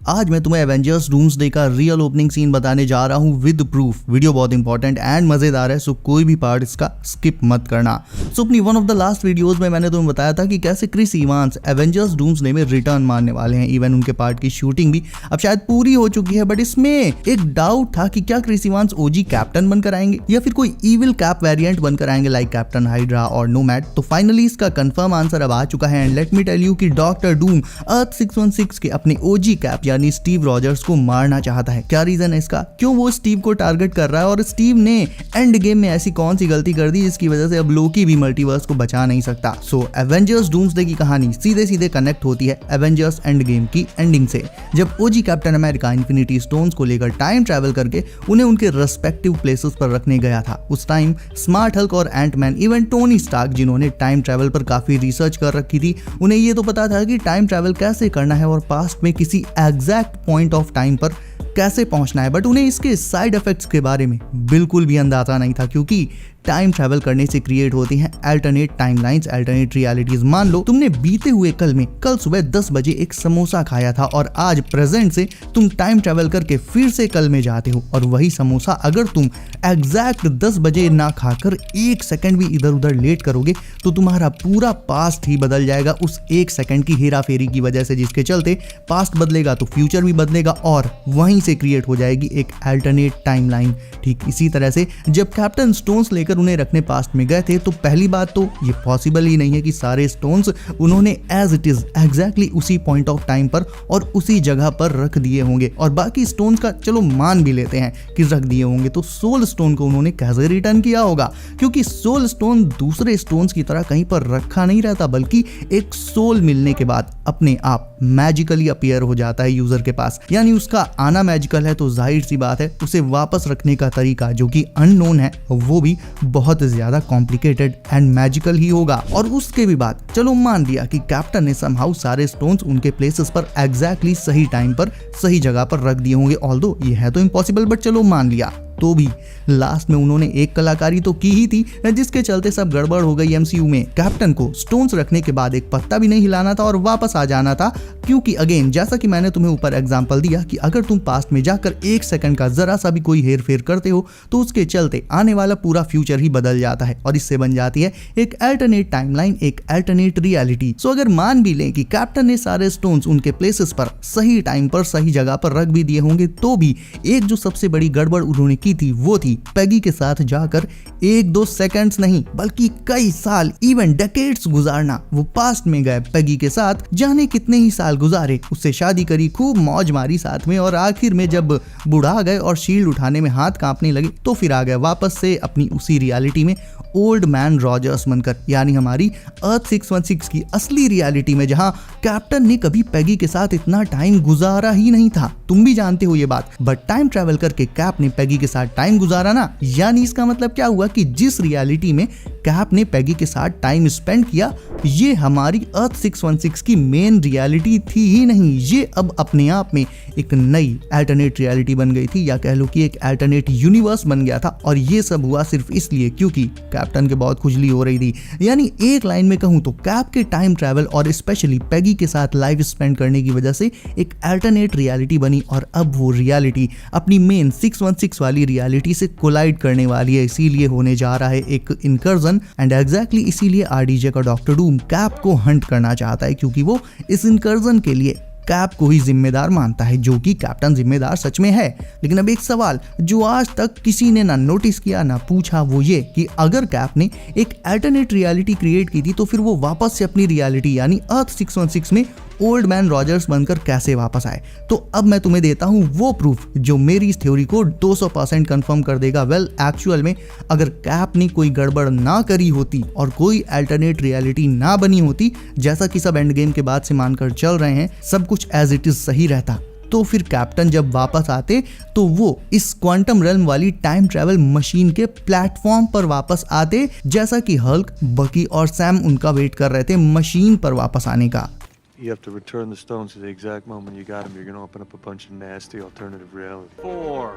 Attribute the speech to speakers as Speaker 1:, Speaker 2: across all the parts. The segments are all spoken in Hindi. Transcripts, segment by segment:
Speaker 1: आज मैं तुम्हें एवेंजर्स डूम्सडे का रियल ओपनिंग सीन बताने जा रहा हूँ विद प्रूफ। वीडियो बहुत इंपॉर्टेंट एंड मजेदार है, सो कोई भी पार्ट इसका स्किप मत करना। सो अपनी one of the last videos में मैंने तुम्हें बताया था कि कैसे क्रिस इवांस एवेंजर्स डूम्सडे में रिटर्न मारने वाले हैं। इवन उनके पार्ट की शूटिंग भी अब शायद पूरी हो चुकी है, बट इसमें एक डाउट था कि क्या क्रिस इवांस ओजी कैप्टन बनकर आएंगे या फिर कोई इविल कैप वेरिएंट बनकर आएंगे लाइक कैप्टन हाइड्रा और नोमैड। तो फाइनली इसका कंफर्म आंसर अब आ चुका है and let me tell you कि डॉक्टर डूम अर्थ 616 के अपने ओजी कैप यानी स्टीव रॉजर्स को मारना चाहता है। क्या रीजन है इसका, क्यों वो स्टीव को टारगेट कर रहा है और स्टीव ने एंड गेम में ऐसी कौन सी गलती कर दी जिसकी वजह से अब लोकी भी मल्टीवर्स को बचा नहीं सकता। सो एवेंजर्स डूम्सडे की कहानी सीधे सीधे कनेक्ट होती है एवेंजर्स एंड गेम की एंडिंग से, जब ओजी कैप्टन अमेरिका इन्फिनिटी स्टोन्स को लेकर टाइम ट्रैवल करके उन्हें उनके रेस्पेक्टिव प्लेसेस पर रखने गया था। उस टाइम स्मार्ट हल्क और एंटमैन इवन टोनी स्टार्क जिन्होंने टाइम ट्रैवल पर काफी रिसर्च कर रखी थी, उन्हें ये तो पता था कि टाइम ट्रैवल कैसे करना है और पास्ट में किसी एग्जैक्ट पॉइंट ऑफ टाइम पर कैसे पहुंचना है, बट उन्हें इसके साइड इफेक्ट्स के बारे में बिल्कुल भी अंदाजा नहीं था, क्योंकि टाइम ट्रैवल करने से क्रिएट होती हैं अल्टरनेट टाइमलाइंस, अल्टरनेट रियलिटीज। मान लो तुमने बीते हुए कल में कल सुबह 10 बजे एक समोसा खाया था और आज प्रेजेंट से तुम टाइम ट्रैवल करके फिर से कल में जाते हो, और वही समोसा अगर तुम एग्जैक्ट 10 बजे ना खाकर 1 सेकंड भी इधर उधर लेट करोगे तो तुम्हारा पूरा पास्ट ही बदल जाएगा उस 1 सेकंड की हेरा फेरी की वजह से, जिसके चलते पास्ट बदलेगा तो फ्यूचर भी बदलेगा और वहीं से क्रिएट हो जाएगी एक अल्टरनेट टाइमलाइन। ठीक इसी तरह से जब कैप्टन स्टोन्स लेकर उन्हें रखने पास्ट में गए थे तो पहली बात तो ये पॉसिबल ही नहीं है कि सारे स्टोन्स उन्होंने एज इट इज एग्जैक्टली उसी पॉइंट ऑफ टाइम पर और उसी जगह पर रख दिए होंगे, और बाकी स्टोन्स का चलो मान भी लेते हैं कि रख दिए होंगे, तो सोल स्टोन को उन्होंने कैसे रिटर्न किया होगा, क्योंकि सोल स्टोन दूसरे स्टोन्स की तरह कहीं पर रखा नहीं रहता, बल्कि एक सोल मिलने के बाद अपने आप मैजिकली अपीयर हो जाता है यूजर के पास। यानी उसका आना मैजिकल है तो जाहिर सी बात है उसे वापस रखने का तरीका जो कि अननोन है वो भी बहुत ज्यादा कॉम्प्लिकेटेड एंड मैजिकल ही होगा। और उसके भी बाद चलो मान लिया कि कैप्टन ने समहाउ सारे स्टोन्स उनके प्लेसेस पर एग्जैक्टली सही टाइम पर सही जगह पर रख दिए होंगे, ऑल्दो ये है तो इम्पॉसिबल, बट चलो मान लिया, तो भी लास्ट में उन्होंने एक कलाकारी तो की ही थी जिसके चलते सब गड़बड़ हो गई एमसीयू में। कैप्टन को स्टोन्स रखने के बाद एक पत्ता भी नहीं हिलाना था और वापस आ जाना था, क्योंकि अगेन जैसा कि मैंने तुम्हें ऊपर एग्जांपल दिया कि अगर तुम पास्ट में जाकर 1 सेकंड का जरा सा भी कोई हेर फेर करते हो तो उसके चलते आने वाला पूरा फ्यूचर ही बदल जाता है और इससे बन जाती है एक अल्टरनेट टाइमलाइन, एक अल्टरनेट रियलिटी। सो अगर मान भी लें कि कैप्टन ने सारे स्टोन्स उनके प्लेसेस पर सही टाइम पर सही जगह पर रख भी दिए होंगे, तो भी एक जो सबसे बड़ी गड़बड़ उन्होंने की थी वो थी पेगी के साथ जाकर 1-2 सेकंड्स नहीं बल्कि कई साल इवन डेकेड्स गुजारना। वो पास्ट में गए पेगी के साथ, जाने कितने ही साल गुजारे, उससे शादी करी, खूब मौज मारी साथ में, और आखिर में जब बुढ़ा गए और शील्ड उठाने में हाथ कांपने लगे तो फिर आ गए वापस से अपनी उसी रियलिटी में ओल्ड मैन रॉजर्स बनकर, यानी हमारी अर्थ 616 की असली रियलिटी में, जहां कैप्टन ने कभी पेगी के साथ इतना टाइम गुजारा ही नहीं था। तुम भी जानते हो ये बात, बट टाइम ट्रैवल करके कैप ने पेगी के साथ टाइम गुजारा ना, यानी इसका मतलब क्या हुआ कि जिस रियलिटी में कैप ने पेगी के साथ टाइम स्पेंड किया ये हमारी अर्थ 616 की मेन रियलिटी थी ही नहीं, ये अब अपने आप में एक नई अल्टरनेट रियलिटी बन गई थी, या कह लो कि एक अल्टरनेट यूनिवर्स बन गया था। और ये सब हुआ सिर्फ इसलिए क्योंकि कैप्टन के बहुत खुजली हो रही थी। यानी एक लाइन में कहूं तो कैप के टाइम ट्रैवल और स्पेशली पेगी के साथ लाइफ स्पेंड करने की वजह से एक अल्टरनेट रियलिटी बनी, और अब वो रियलिटी अपनी मेन 616 वाली रियलिटी से कोलाइड करने वाली है। इसीलिए होने जा रहा है एक इनकर्जन, एंड एग्जैक्टली इसीलिए आरडीजे का डॉक्टर डूम कैप को हंट करना चाहता है, क्योंकि वो इस इनकर्जन के लिए कैप को ही जिम्मेदार मानता है, जो कि कैप्टन जिम्मेदार सच में है। लेकिन अब एक सवाल जो आज तक किसी ने ना नोटिस किया ना पूछा, वो ये कि अगर कैप ने एक अल्टरनेट रियलिटी क्रिएट की थी तो फिर वो वापस से अपनी रियलिटी यानी अर्थ 616 में ओल्ड मैन रॉजर्स बनकर कैसे वापस आए। तो अब मैं तुम्हें देता हूं वो प्रूफ जो मेरी इस थ्योरी को 200% कंफर्म कर देगा। वेल एक्चुअल में अगर कैप ने कोई गड़बड़ ना करी होती और कोई अल्टरनेट रियलिटी ना बनी होती, जैसा कि सब एंड गेम के बाद से मानकर चल रहे हैं, सब कुछ एज इट इज सही रहता, तो फिर कैप्टन जब वापस आते तो वो इस क्वांटम रेल्म वाली टाइम ट्रैवल मशीन के प्लेटफॉर्म पर वापस आते, जैसा कि हल्क, बकी और सैम उनका वेट कर रहे थे मशीन पर वापस आने का।
Speaker 2: You have to return the stones to the exact moment you got them. You're going to open up a bunch of nasty alternative reality. 4,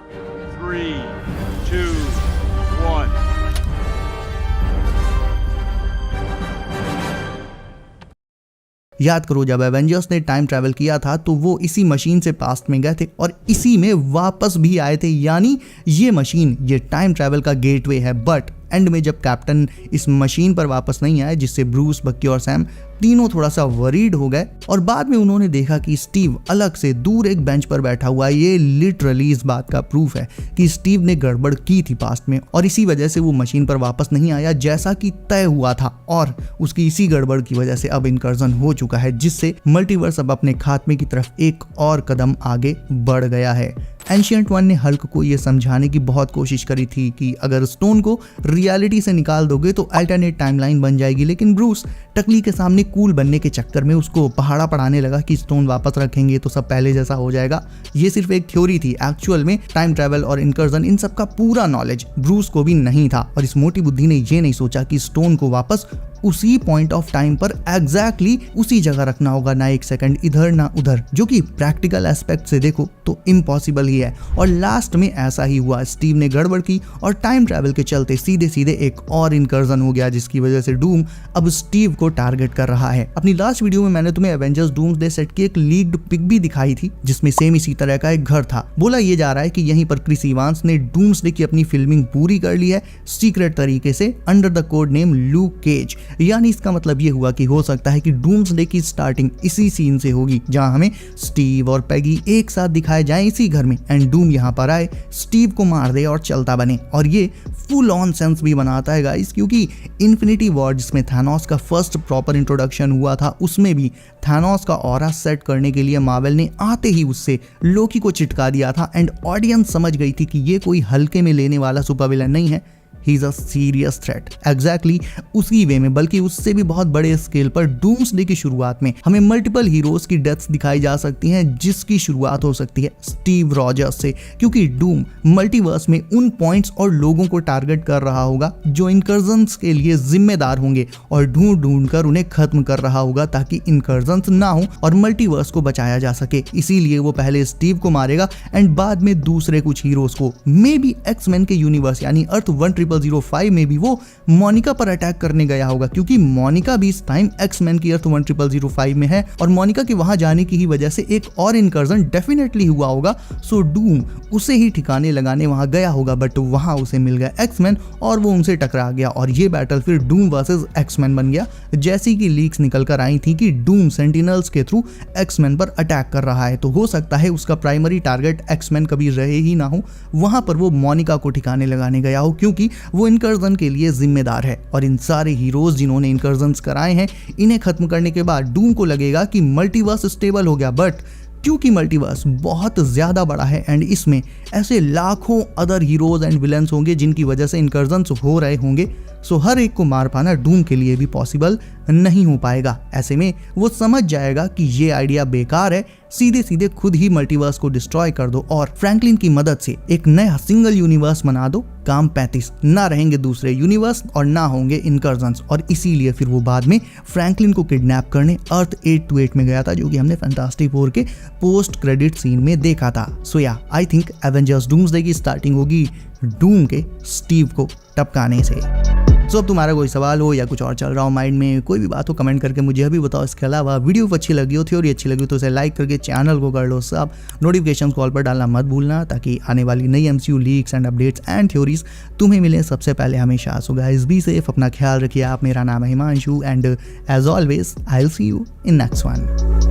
Speaker 2: 3, 2, 1.
Speaker 1: याद करो जब एवेंजर्स ने टाइम ट्रैवल किया था तो वो इसी मशीन से पास्ट में गए थे और इसी में वापस भी आए थे, यानी ये मशीन ये टाइम ट्रैवल का गेटवे है। बट एंड में जब कैप्टन इस मशीन पर वापस नहीं आए, जिससे ब्रूस, बक्की और सैम तीनों थोड़ा सा वरीड हो गए और बाद में उन्होंने देखा कि स्टीव अलग से दूर एक बेंच पर बैठा हुआ है। ये लिटरली इस बात का प्रूफ है कि स्टीव ने गड़बड़ की थी पास्ट में और इसी वजह से वो मशीन पर वापस नहीं आया जैसा कि तय हुआ था, और उसकी इसी गड़बड़ की वजह से अब इनकर्जन हो चुका है, जिससे मल्टीवर्स अब अपने खात्मे की तरफ एक और कदम आगे बढ़ गया है। एंशिएंट वन ने हल्क को यह समझाने की बहुत कोशिश करी थी कि अगर स्टोन को रियलिटी से निकाल दोगे तो अल्टरनेट टाइमलाइन बन जाएगी, लेकिन ब्रूस टकली के सामने कूल बनने के चक्कर में उसको पहाड़ा पढ़ाने लगा कि स्टोन वापस रखेंगे तो सब पहले जैसा हो जाएगा। ये सिर्फ एक थ्योरी थी, एक्चुअल में टाइम ट्रैवल और इनकर्जन इन सब का पूरा नॉलेज ब्रूस को भी नहीं था और इस मोटी बुद्धि ने ये नहीं सोचा कि स्टोन को वापस उसी पॉइंट ऑफ टाइम पर एग्जैक्टली उसी जगह रखना होगा, ना एक सेकंड इधर ना उधर, जो कि प्रैक्टिकल एस्पेक्ट से देखो तो इम्पॉसिबल ही है। और लास्ट में ऐसा ही हुआ, स्टीव ने गड़बड़ की और टाइम ट्रैवल के चलते सीधे सीधे एक और इनकर्जन हो गया, जिसकी वजह से डूम अब स्टीव को टारगेट कर रहा है। अपनी लास्ट वीडियो में मैंने तुम्हें एवेंजर्स डूम्सडे सेट की एक लीक्ड पिक भी दिखाई थी, जिसमें सेम इसी तरह का एक घर था। बोला ये जा रहा है कि यहीं पर क्रिस इवांस ने डूम्सडे की अपनी फिल्मिंग पूरी कर ली है सीक्रेट तरीके से under the code name Luke Cage. यानी इसका मतलब ये हुआ कि हो सकता है कि डूम्सडे की स्टार्टिंग इसी सीन से होगी, जहां हमें स्टीव और पैगी एक साथ दिखाए जाएं इसी घर में एंड डूम यहां पर आए, स्टीव को मार दे और चलता बने। और ये फुल ऑन सेंस भी बनाता है गाइस, क्योंकि इन्फिनिटी वॉर जिसमें थानोस का फर्स्ट प्रॉपर इंट्रोडक्शन हुआ था, उसमें भी थानोस का ऑरा सेट करने के लिए मार्वल ने आते ही उससे लोकी को चिटका दिया था एंड ऑडियंस समझ गई थी कि ये कोई हल्के में लेने वाला सुपर विलन नहीं है, he is a serious threat. Exactly उसी वे में, बल्कि उससे भी बहुत बड़े स्केल पर डूम्सडे की शुरुआत में हमें मल्टीपल हीरोज की डेथ्स दिखाई जा सकती हैं, जिसकी शुरुआत हो सकती है स्टीव रॉजर्स से, क्योंकि डूम मल्टीवर्स में उन पॉइंट्स और लोगों को टारगेट कर रहा होगा जो इनकर्जन्स के लिए जिम्मेदार होंगे और ढूंढ ढूंढ कर उन्हें खत्म कर रहा होगा ताकि इनकर्जन्स ना हो और मल्टीवर्स को बचाया जा सके। इसीलिए वो पहले स्टीव को मारेगा एंड बाद में दूसरे कुछ हीरोज को, मे बी एक्समैन के यूनिवर्स यानी अर्थ 1005 में भी वो मोनिका पर अटैक करने गया होगा, क्योंकि मोनिका भी इस टाइम एक्समैन की अर्थ 1005 में है और मोनिका के वहां जाने की ही वजह से एक और इनकर्जन डेफिनेटली हुआ होगा। सो डूम उसे ही ठिकाने लगाने वहां गया होगा, बट वहां उसे मिल गया एक्समैन और वो उनसे टकरा गया और ये बैटल फिर डूम वर्सेस एक्समैन बन गया। जैसी कि लीक्स निकल कर आई थी कि डूम सेंटिनल्स के थ्रू एक्समैन पर अटैक कर रहा है, तो हो सकता है उसका प्राइमरी टारगेट एक्समैन कभी रहे ही ना हो, वहां पर वो मोनिका को ठिकाने लगाने गया हो, क्योंकि वो इनकर्जन के लिए जिम्मेदार है। और इन सारे हीरोज जिन्होंने इनकर्जन्स कराए हैं, इन्हें खत्म करने के बाद डूम को लगेगा कि मल्टीवर्स स्टेबल हो गया, बट क्योंकि मल्टीवर्स बहुत ज्यादा बड़ा है एंड इसमें ऐसे लाखों अदर हीरोज एंड विलन्स होंगे जिनकी वजह से इनकर्जन्स हो रहे होंगे, सो हर एक को मार पाना डूम के लिए भी पॉसिबल नहीं हो पाएगा। ऐसे में वो समझ जाएगा कि ये आइडिया बेकार है, सीधे सीधे खुद ही मल्टीवर्स को डिस्ट्रॉय कर दो और फ्रैंकलिन की मदद से एक नया सिंगल यूनिवर्स बना दो। काम 35, ना रहेंगे दूसरे यूनिवर्स और ना होंगे इनकर्जन्स। और इसीलिए फिर वो बाद में फ्रैंकलिन को किडनैप करने अर्थ 828 में गया था, जो कि हमने फैंटास्टिक फोर के पोस्ट क्रेडिट सीन में देखा था। सो या आई थिंक एवेंजर्स डूम्सडे की स्टार्टिंग होगी डूम के स्टीव को टपकाने से। सो अब तुम्हारा कोई सवाल हो या कुछ और चल रहा हो माइंड में, कोई भी बात हो, कमेंट करके मुझे अभी बताओ। इसके अलावा वीडियो अच्छी लगी हो, थ्योरी अच्छी लगी हो तो इसे लाइक करके चैनल को कर लो सब, नोटिफिकेशन कॉल पर डालना मत भूलना, ताकि आने वाली नई MCU leaks and updates and theories तुम्हें मिले सबसे पहले हमेशा। सो गाइस बी सेफ, अपना ख्याल रखिए आप। मेरा नाम है Himanshu and as always I will see you in next one.